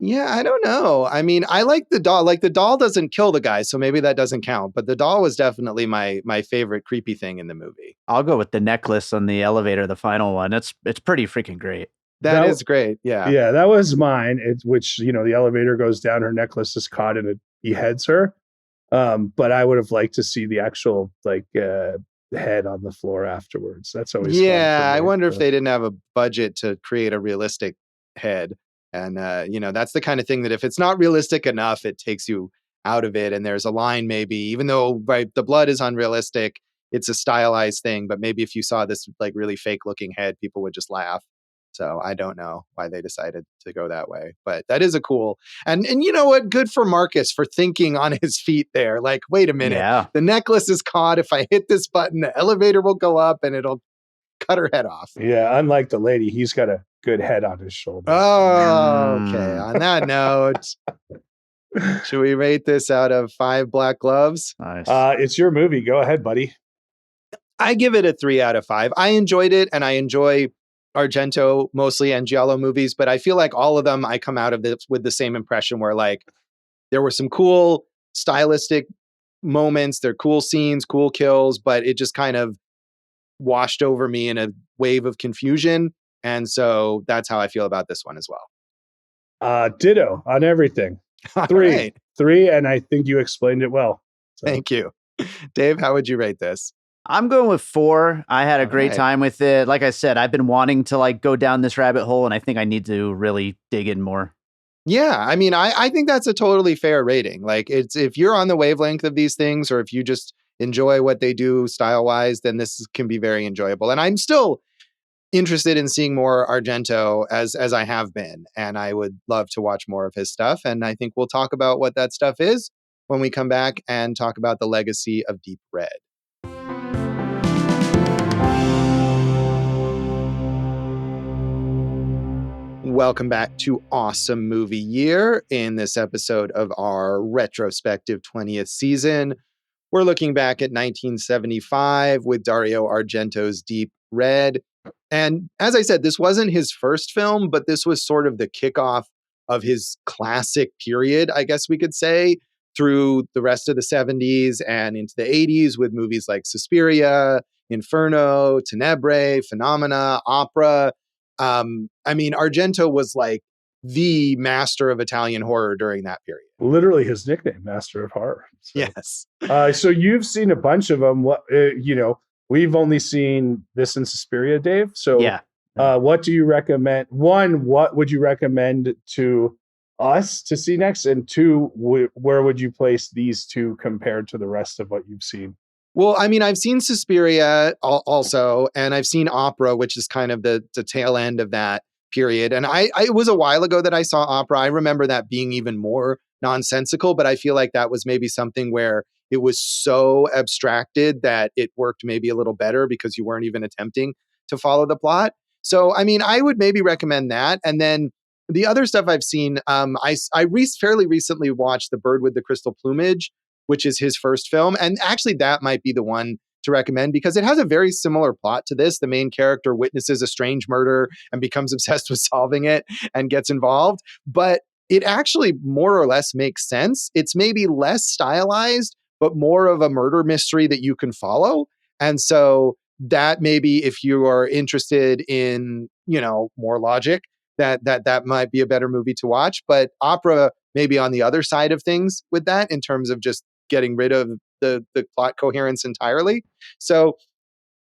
Yeah, I don't know. I mean, I like the doll. Like the doll doesn't kill the guy, so maybe that doesn't count. But the doll was definitely my favorite creepy thing in the movie. I'll go with the necklace on the elevator, the final one. It's pretty freaking great. That is great. Yeah. Yeah, that was mine. Which, the elevator goes down, her necklace is caught, and it beheads her. But I would have liked to see the actual head on the floor afterwards. That's always fun. I wonder if they didn't have a budget to create a realistic head. And, that's the kind of thing that if it's not realistic enough, it takes you out of it. And there's a line, maybe, even though the blood is unrealistic, it's a stylized thing. But maybe if you saw this like really fake looking head, people would just laugh. So I don't know why they decided to go that way. But that is a cool. And you know what? Good for Marcus for thinking on his feet there. Like, wait a minute. Yeah. The necklace is caught. If I hit this button, the elevator will go up and it'll cut her head off. Yeah, unlike the lady, he's got a good head on his shoulder. Oh, okay. On that note, should we rate this out of 5 black gloves? Nice. It's your movie. Go ahead, buddy. I give it a 3 out of 5. I enjoyed it, and I enjoy Argento mostly and giallo movies, but I feel like all of them, I come out of this with the same impression where like there were some cool stylistic moments, they're cool scenes, cool kills, but it just kind of washed over me in a wave of confusion. And so that's how I feel about this one as well. Ditto on everything. All Three. right. 3, and I think you explained it well. So. Thank you. Dave, how would you rate this? I'm going with 4. I had a great right. time with it. Like I said, I've been wanting to like go down this rabbit hole, and I think I need to really dig in more. Yeah, I mean, I think that's a totally fair rating. Like, it's if you're on the wavelength of these things, or if you just enjoy what they do style-wise, then this can be very enjoyable. And I'm still interested in seeing more Argento as I have been, and I would love to watch more of his stuff. And I think we'll talk about what that stuff is when we come back and talk about the legacy of Deep Red. Welcome back to Awesome Movie Year. In this episode of our retrospective 20th season, we're looking back at 1975 with Dario Argento's Deep Red. And as I said, this wasn't his first film, but this was sort of the kickoff of his classic period, I guess we could say, through the rest of the 70s and into the 80s with movies like Suspiria, Inferno, Tenebrae, Phenomena, Opera. I mean, Argento was like the master of Italian horror during that period. Literally his nickname, Master of Horror. So. Yes. So you've seen a bunch of them. What we've only seen this in Suspiria, Dave. So yeah. What do you recommend? 1, what would you recommend to us to see next? And 2, where would you place these two compared to the rest of what you've seen? Well, I mean, I've seen Suspiria also, and I've seen Opera, which is kind of the tail end of that period. And it was a while ago that I saw Opera. I remember that being even more nonsensical, but I feel like that was maybe something where it was so abstracted that it worked maybe a little better because you weren't even attempting to follow the plot. So, I mean, I would maybe recommend that. And then the other stuff I've seen, fairly recently watched The Bird with the Crystal Plumage, which is his first film. And actually, that might be the one to recommend because it has a very similar plot to this. The main character witnesses a strange murder and becomes obsessed with solving it and gets involved. But it actually more or less makes sense. It's maybe less stylized, but more of a murder mystery that you can follow. And so that maybe if you are interested in, more logic, that might be a better movie to watch. But Opera maybe on the other side of things with that in terms of just getting rid of the plot coherence entirely. So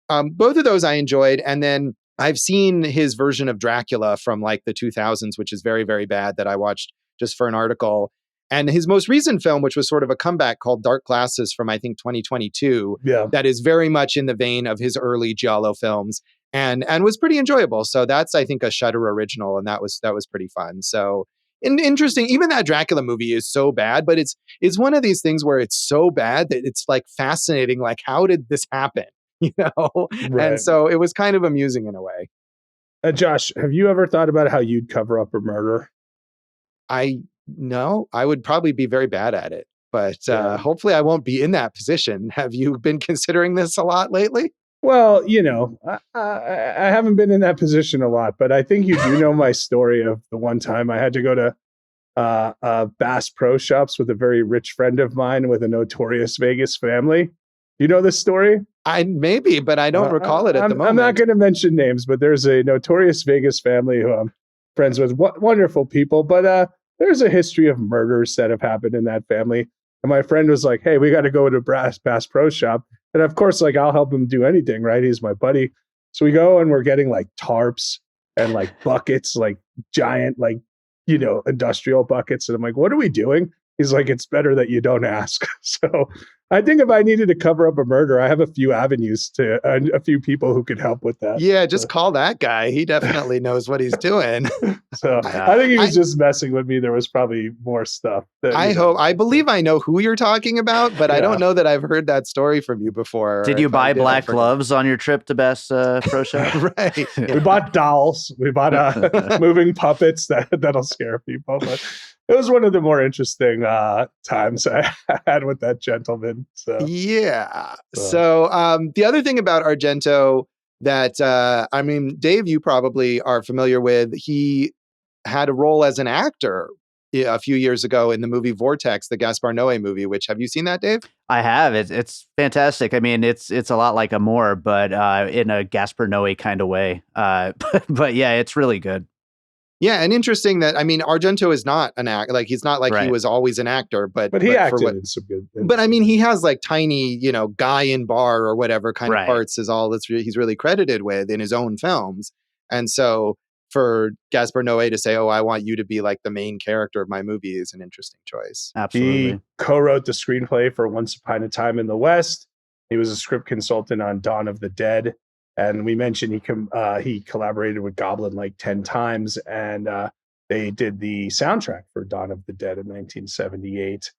both of those I enjoyed. And then I've seen his version of Dracula from like the 2000s, which is very, very bad, that I watched just for an article. And his most recent film, which was sort of a comeback, called Dark Glasses from, I think, 2022, that is very much in the vein of his early giallo films and was pretty enjoyable. So that's, I think, a Shudder original, and that was pretty fun. So interesting. Even that Dracula movie is so bad, but it's one of these things where it's so bad that it's like fascinating. Like, how did this happen? Right. And so it was kind of amusing in a way. Josh, have you ever thought about how you'd cover up a murder? No, I would probably be very bad at it, but hopefully I won't be in that position. Have you been considering this a lot lately? Well, I haven't been in that position a lot, but I think you do know my story of the one time I had to go to Bass Pro Shops with a very rich friend of mine with a notorious Vegas family. You know this story? Maybe, but I don't recall it at the moment. I'm not going to mention names, but there's a notorious Vegas family who I'm friends with. Wonderful people, but there's a history of murders that have happened in that family. And my friend was like, hey, we got to go to Bass Pro Shop. And of course, like, I'll help him do anything, right? He's my buddy. So we go and we're getting like tarps and like buckets, like giant, like, industrial buckets. And I'm like, what are we doing? He's like, it's better that you don't ask. So I think if I needed to cover up a murder, I have a few avenues to a few people who could help with that. Yeah, just call that guy. He definitely knows what he's doing. So I think he was just messing with me. There was probably more stuff. I believe I know who you're talking about, but I don't know that I've heard that story from you before. Did you buy black gloves on your trip to Bass Pro Shop? Right. Yeah. We bought dolls. We bought moving puppets that'll scare people. But it was one of the more interesting times I had with that gentleman. So yeah. So the other thing about Argento that Dave, you probably are familiar with. He had a role as an actor a few years ago in the movie Vortex, the Gaspar Noé movie. Which, have you seen that, Dave? I have. It's fantastic. I mean, it's a lot like Amour, but in a Gaspar Noé kind of way. But yeah, it's really good. Yeah, and interesting that, I mean, Argento is not an actor. Like, he's not like he Right. was always an actor, but he for acted what, in some good. but I mean, he has like tiny, guy in bar or whatever kind of Right. parts is all he's really credited with in his own films. And so for Gaspar Noé to say, "Oh, I want you to be like the main character of my movie," is an interesting choice. Absolutely. He co-wrote the screenplay for Once Upon a Time in the West. He was a script consultant on Dawn of the Dead. And we mentioned he collaborated with Goblin like 10 times, and they did the soundtrack for Dawn of the Dead in 1978.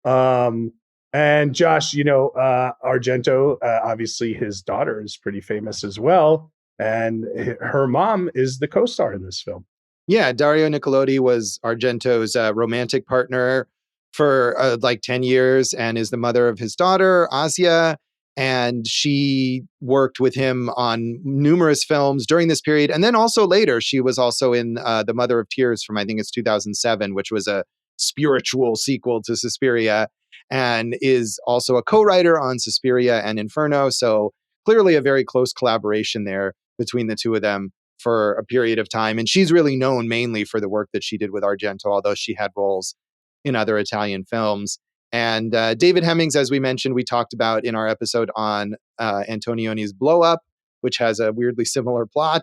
And Josh, Argento, obviously his daughter is pretty famous as well. And her mom is the co-star in this film. Yeah, Daria Nicolodi was Argento's romantic partner for like 10 years and is the mother of his daughter, Asia. And she worked with him on numerous films during this period. And then also later, she was also in The Mother of Tears from, I think it's 2007, which was a spiritual sequel to Suspiria, and is also a co-writer on Suspiria and Inferno. So clearly a very close collaboration there between the two of them for a period of time. And she's really known mainly for the work that she did with Argento, although she had roles in other Italian films. And David Hemmings, as we mentioned, we talked about in our episode on Antonioni's Blow Up, which has a weirdly similar plot.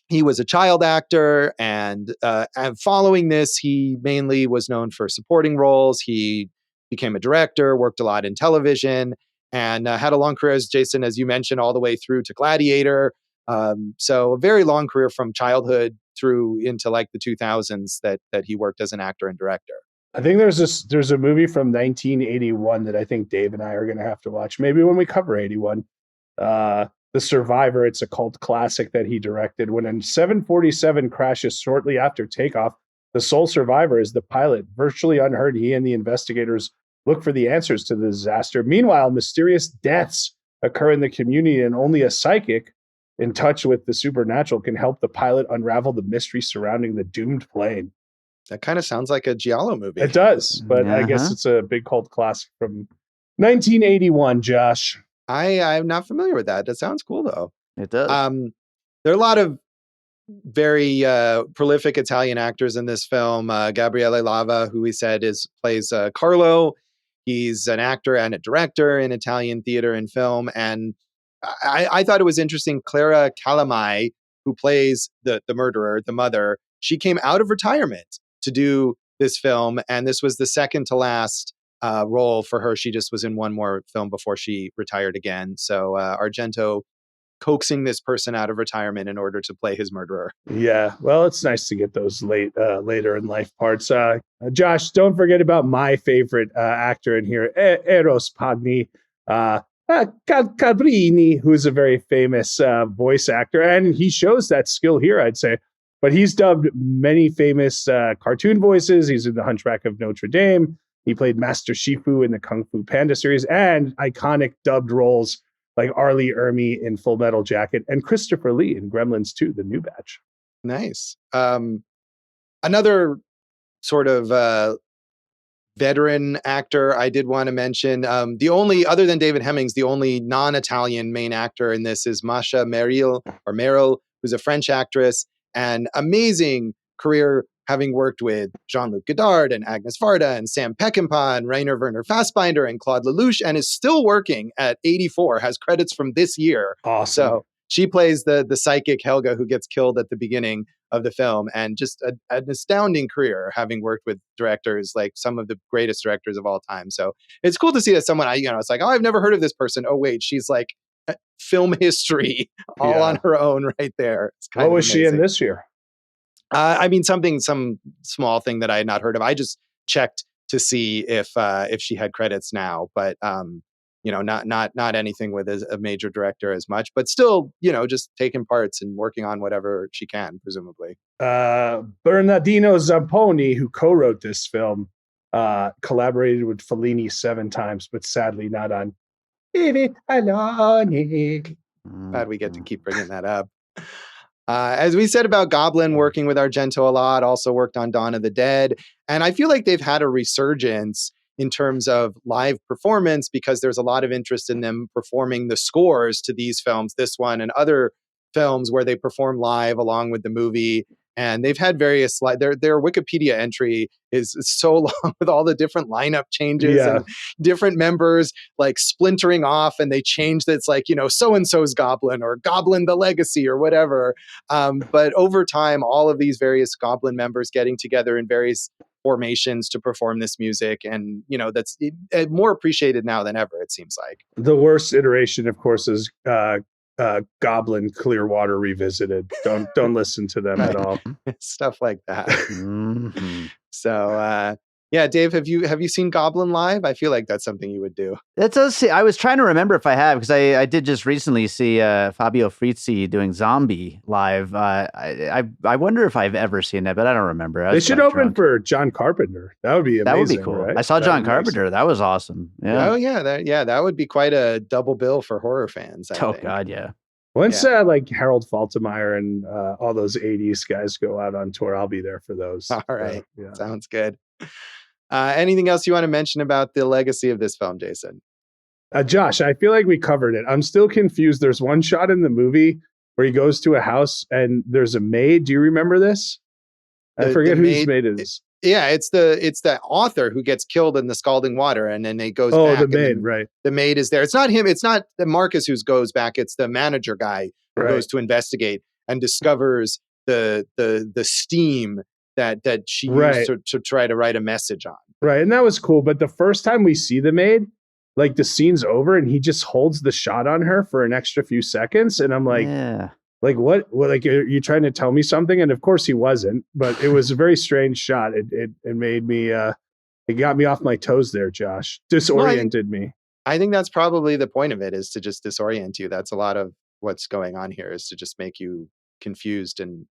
He was a child actor, and following this, he mainly was known for supporting roles. He became a director, worked a lot in television, and had a long career, as Jason, as you mentioned, all the way through to Gladiator. So a very long career from childhood through into like the 2000s that he worked as an actor and director. I think there's a movie from 1981 that I think Dave and I are going to have to watch. Maybe when we cover 81. The Survivor. It's a cult classic that he directed. When a 747 crashes shortly after takeoff, the sole survivor is the pilot. Virtually unheard, he and the investigators look for the answers to the disaster. Meanwhile, mysterious deaths occur in the community, and only a psychic in touch with the supernatural can help the pilot unravel the mystery surrounding the doomed plane. That kind of sounds like a giallo movie. It does, but I guess it's a big cult classic from 1981, Josh. I'm not familiar with that. That sounds cool, though. It does. There are a lot of very prolific Italian actors in this film. Gabriele Lavia, who we said plays Carlo. He's an actor and a director in Italian theater and film. And I thought it was interesting. Clara Calamai, who plays the murderer, the mother, she came out of retirement to do this film. And this was the second to last role for her. She just was in one more film before she retired again. So Argento coaxing this person out of retirement in order to play his murderer. Yeah, well, it's nice to get those later in life parts. Josh, don't forget about my favorite actor in here, Eros Pagni, Cabrini, who's a very famous voice actor, and he shows that skill here, I'd say. But he's dubbed many famous cartoon voices. He's in The Hunchback of Notre Dame. He played Master Shifu in the Kung Fu Panda series, and iconic dubbed roles like Arlie Ermy in Full Metal Jacket and Christopher Lee in Gremlins 2, The New Batch. Nice. Another sort of veteran actor I did want to mention, other than David Hemmings, the only non-Italian main actor in this is Macha Méril, who's a French actress, and amazing career, having worked with Jean-Luc Godard and Agnes Varda and Sam Peckinpah and Rainer Werner Fassbinder and Claude Lelouch, and is still working at 84, has credits from this year. Awesome. So she plays the psychic Helga who gets killed at the beginning of the film, and just an astounding career, having worked with directors like some of the greatest directors of all time. So it's cool to see that someone, it's like, oh, I've never heard of this person. Oh, wait, she's like film history all on her own right there. What was she in this year? I mean, some small thing that I had not heard of. I just checked to see if she had credits now, but not anything with a major director as much, but still, just taking parts and working on whatever she can, presumably. Bernardino Zamponi, who co-wrote this film, collaborated with Fellini 7 times, but sadly not on Vivi Alone. Glad we get to keep bringing that up. As we said about Goblin working with Argento a lot, also worked on Dawn of the Dead. And I feel like they've had a resurgence in terms of live performance because there's a lot of interest in them performing the scores to these films, this one and other films where they perform live along with the movie. And they've had various their Wikipedia entry is so long with all the different lineup changes and different members like splintering off, and they change that it's like, so and so's Goblin or Goblin the Legacy or whatever. But over time, all of these various Goblin members getting together in various formations to perform this music, and that's more appreciated now than ever, it seems like. The worst iteration, of course, is Goblin Clearwater Revisited. Don't listen to them at all. Stuff like that. Mm-hmm. So yeah, Dave, have you seen Goblin live? I feel like that's something you would do. I was trying to remember if I have, because I did just recently see Fabio Frizzi doing Zombie live. I wonder if I've ever seen that, but I don't remember. They should open for John Carpenter. That would be amazing. That would be cool. Right? I saw John Carpenter. Nice. That was awesome. Yeah. Oh yeah, that would be quite a double bill for horror fans. I think. God, yeah. Once like Harold Faltermeyer and all those 80s guys go out on tour, I'll be there for those. All right. Sounds good. Anything else you want to mention about the legacy of this film, Jason? Josh, I feel like we covered it. I'm still confused. There's one shot in the movie where he goes to a house and there's a maid. Do you remember this? I forget whose maid it is. Yeah, it's the author who gets killed in the scalding water, and then they goes back. Oh, the maid, right. The maid is there. It's not him. It's not the Marcus who goes back. It's the manager guy who goes to investigate and discovers the steam that she used to try to write a message on. Right, and that was cool. But the first time we see the maid, like the scene's over, and he just holds the shot on her for an extra few seconds, and I'm like, like what? Like, are you trying to tell me something? And of course he wasn't. But it was a very strange shot. It made me. It got me off my toes there, Josh. Disoriented me. I think that's probably the point of it, is to just disorient you. That's a lot of what's going on here, is to just make you confused and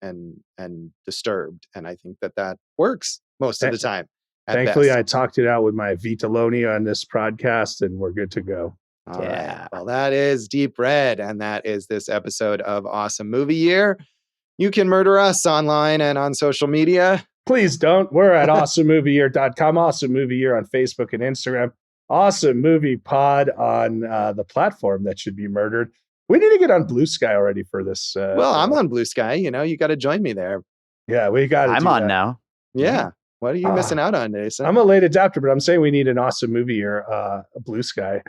disturbed. And I think that works most of the time. Thankfully, I talked it out with my Vitalonia on this podcast, and we're good to go. All right. Well, that is Deep Red, and that is this episode of Awesome Movie Year. You can murder us online and on social media. Please don't. We're at awesomemovieyear.com, Awesome Movie Year on Facebook and Instagram, Awesome Movie Pod on the platform that should be murdered. We need to get on Blue Sky already for this. Well, I'm on Blue Sky. You got to join me there. Yeah, we got to. I'm on now. Yeah. What are you missing out on, Jason? I'm a late adapter, but I'm saying we need an Awesome Movie Year, Blue Sky.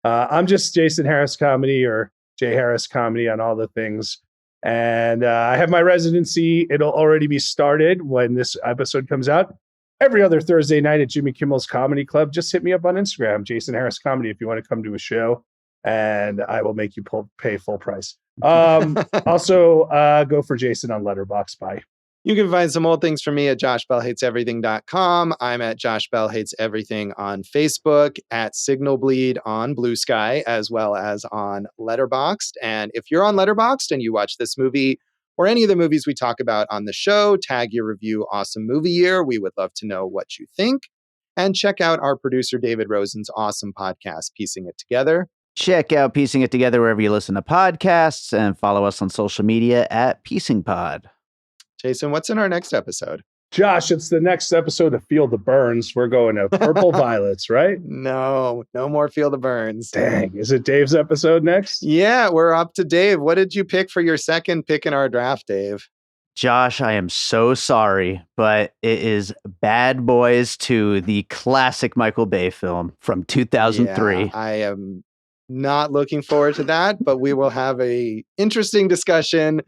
I'm just Jason Harris Comedy, or Jay Harris Comedy on all the things. And I have my residency. It'll already be started when this episode comes out. Every other Thursday night at Jimmy Kimmel's Comedy Club. Just hit me up on Instagram, Jason Harris Comedy, if you want to come to a show, and I will make you pay full price. Also, go for Jason on Letterboxd. Bye. You can find some old things from me at joshbellhateseverything.com. I'm at Josh Bell Hates Everything on Facebook, at Signal Bleed on Blue Sky, as well as on Letterboxd. And if you're on Letterboxd and you watch this movie or any of the movies we talk about on the show, tag your review Awesome Movie Year. We would love to know what you think. And check out our producer David Rosen's awesome podcast, Piecing It Together. Check out Piecing It Together wherever you listen to podcasts, and follow us on social media at Piecing Pod. Jason, what's in our next episode? Josh, it's the next episode of Feel the Burns. We're going to Purple Violets, right? No more Feel the Burns. Dang, is it Dave's episode next? Yeah, we're up to Dave. What did you pick for your second pick in our draft, Dave? Josh, I am so sorry, but it is Bad Boys 2, the classic Michael Bay film from 2003. Yeah, I am not looking forward to that, but we will have a interesting discussion.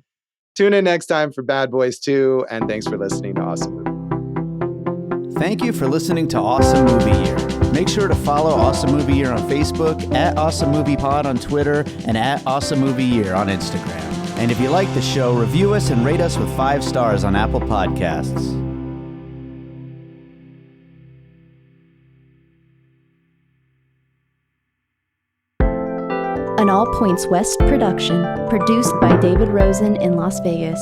Tune in next time for Bad Boys 2, and thanks for listening to Awesome Movie. Thank you for listening to Awesome Movie Year. Make sure to follow Awesome Movie Year on Facebook, at Awesome Movie Pod on Twitter, and at Awesome Movie Year on Instagram. And if you like the show, review us and rate us with 5 stars on Apple Podcasts. An All Points West production, produced by David Rosen in Las Vegas.